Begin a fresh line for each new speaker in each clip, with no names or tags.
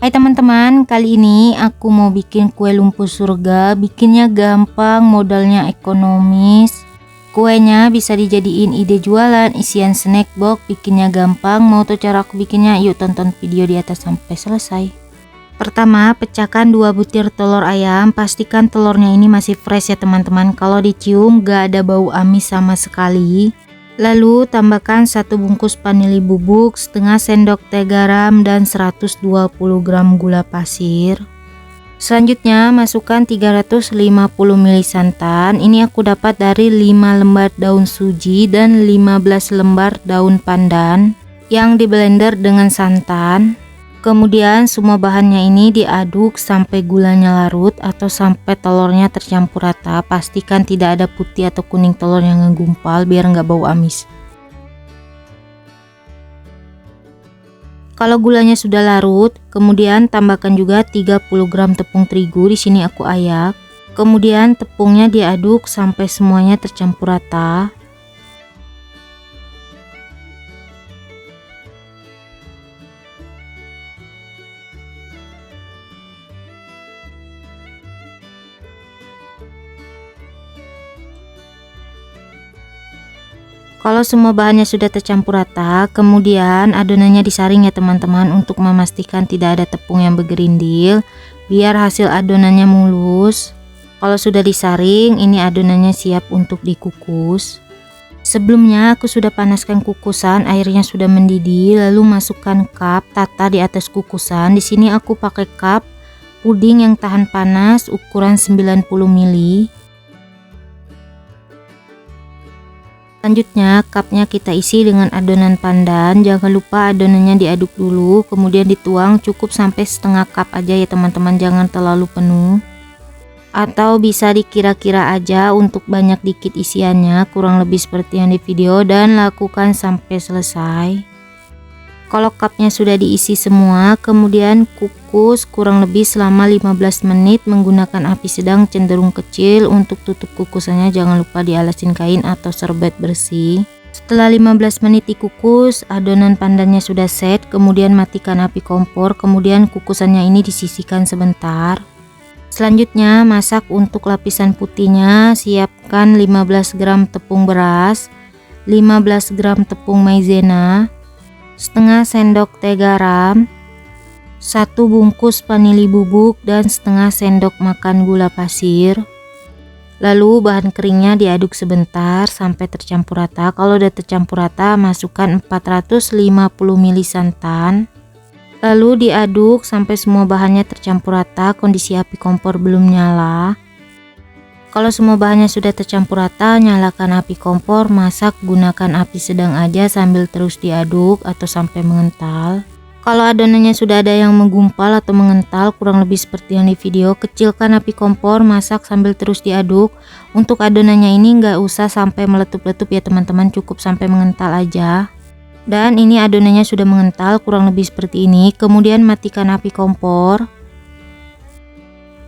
Hai teman-teman, kali ini aku mau bikin kue lumpur surga. Bikinnya gampang, modalnya ekonomis. Kuenya bisa dijadiin ide jualan, isian snack box. Bikinnya gampang. Mau tahu cara aku bikinnya? Yuk tonton video di atas sampai selesai. Pertama, pecahkan 2 butir telur ayam. Pastikan telurnya ini masih fresh ya teman-teman. Kalau dicium gak ada bau amis sama sekali. Lalu tambahkan 1 bungkus vanili bubuk, setengah sendok teh garam, dan 120 gram gula pasir. Selanjutnya masukkan 350 ml santan. Ini aku dapat dari 5 lembar daun suji dan 15 lembar daun pandan yang di blender dengan santan. Kemudian semua bahannya ini diaduk sampai gulanya larut atau sampai telurnya tercampur rata. Pastikan tidak ada putih atau kuning telur yang ngegumpal biar nggak bau amis. Kalau gulanya sudah larut, kemudian tambahkan juga 30 gram tepung terigu. Di sini aku ayak. Kemudian tepungnya diaduk sampai semuanya tercampur rata. Kalau semua bahannya sudah tercampur rata, kemudian adonannya disaring ya teman-teman untuk memastikan tidak ada tepung yang bergerindil, biar hasil adonannya mulus. Kalau sudah disaring, ini adonannya siap untuk dikukus. Sebelumnya aku sudah panaskan kukusan, airnya sudah mendidih, lalu masukkan cup, tata di atas kukusan. Di sini aku pakai cup puding yang tahan panas ukuran 90 ml. Selanjutnya cupnya kita isi dengan adonan pandan. Jangan lupa adonannya diaduk dulu, kemudian dituang cukup sampai setengah cup aja ya teman-teman, jangan terlalu penuh. Atau bisa dikira-kira aja untuk banyak dikit isiannya, kurang lebih seperti yang di video, dan lakukan sampai selesai. Kalau cupnya sudah diisi semua, kemudian kukus kurang lebih selama 15 menit menggunakan api sedang cenderung kecil. Untuk tutup kukusannya jangan lupa dialasin kain atau serbet bersih. Setelah 15 menit dikukus, adonan pandannya sudah set, kemudian matikan api kompor, kemudian kukusannya ini disisihkan sebentar. Selanjutnya masak untuk lapisan putihnya. Siapkan 15 gram tepung beras, 15 gram tepung maizena, setengah sendok teh garam, 1 bungkus vanili bubuk, dan setengah sendok makan gula pasir. Lalu bahan keringnya diaduk sebentar sampai tercampur rata. Kalau udah tercampur rata, masukkan 450 ml santan. Lalu diaduk sampai semua bahannya tercampur rata. Kondisi api kompor belum nyala. Kalau semua bahannya sudah tercampur rata, nyalakan api kompor, masak gunakan api sedang aja sambil terus diaduk atau sampai mengental. Kalau adonannya sudah ada yang menggumpal atau mengental kurang lebih seperti yang di video, kecilkan api kompor, masak sambil terus diaduk. Untuk adonannya ini nggak usah sampai meletup-letup ya teman-teman, cukup sampai mengental aja. Dan ini adonannya sudah mengental kurang lebih seperti ini, kemudian matikan api kompor.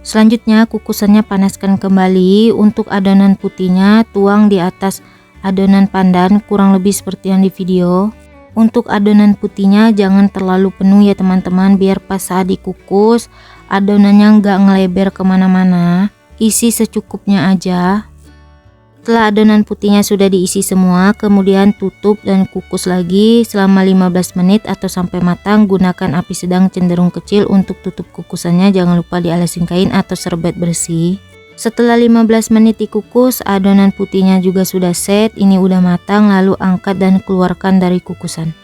Selanjutnya kukusannya panaskan kembali. Untuk adonan putihnya tuang di atas adonan pandan kurang lebih seperti yang di video. Untuk adonan putihnya jangan terlalu penuh ya teman-teman, biar pas saat dikukus adonannya nggak ngelebar kemana-mana. Isi secukupnya aja. Setelah adonan putihnya sudah diisi semua, kemudian tutup dan kukus lagi selama 15 menit atau sampai matang. Gunakan api sedang cenderung kecil untuk tutup kukusannya, jangan lupa dialasin kain atau serbet bersih. Setelah 15 menit dikukus, adonan putihnya juga sudah set, ini udah matang, lalu angkat dan keluarkan dari kukusan.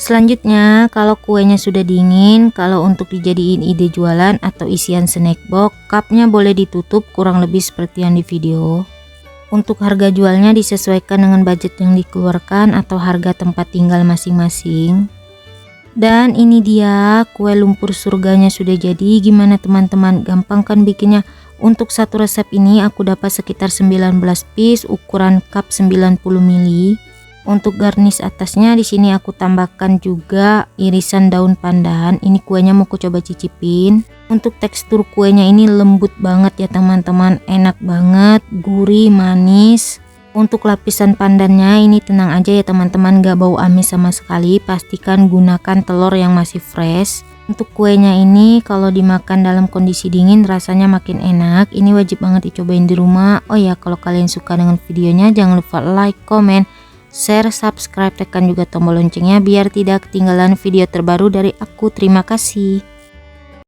Selanjutnya, kalau kuenya sudah dingin, kalau untuk dijadiin ide jualan atau isian snack box, cupnya boleh ditutup kurang lebih seperti yang di video. Untuk harga jualnya disesuaikan dengan budget yang dikeluarkan atau harga tempat tinggal masing-masing. Dan ini dia kue lumpur surganya sudah jadi. Gimana teman-teman, gampang kan bikinnya? Untuk satu resep ini aku dapat sekitar 19 piece ukuran cup 90 ml. Untuk garnish atasnya di sini aku tambahkan juga irisan daun pandan. Ini kuenya mau aku coba cicipin. Untuk tekstur kuenya ini lembut banget ya teman-teman, enak banget, gurih, manis. Untuk lapisan pandannya ini tenang aja ya teman-teman, gak bau amis sama sekali. Pastikan gunakan telur yang masih fresh. Untuk kuenya ini kalau dimakan dalam kondisi dingin rasanya makin enak. Ini wajib banget dicobain di rumah. Oh ya, kalau kalian suka dengan videonya jangan lupa like, comment, share, subscribe, tekan juga tombol loncengnya biar tidak ketinggalan video terbaru dari aku. Terima kasih.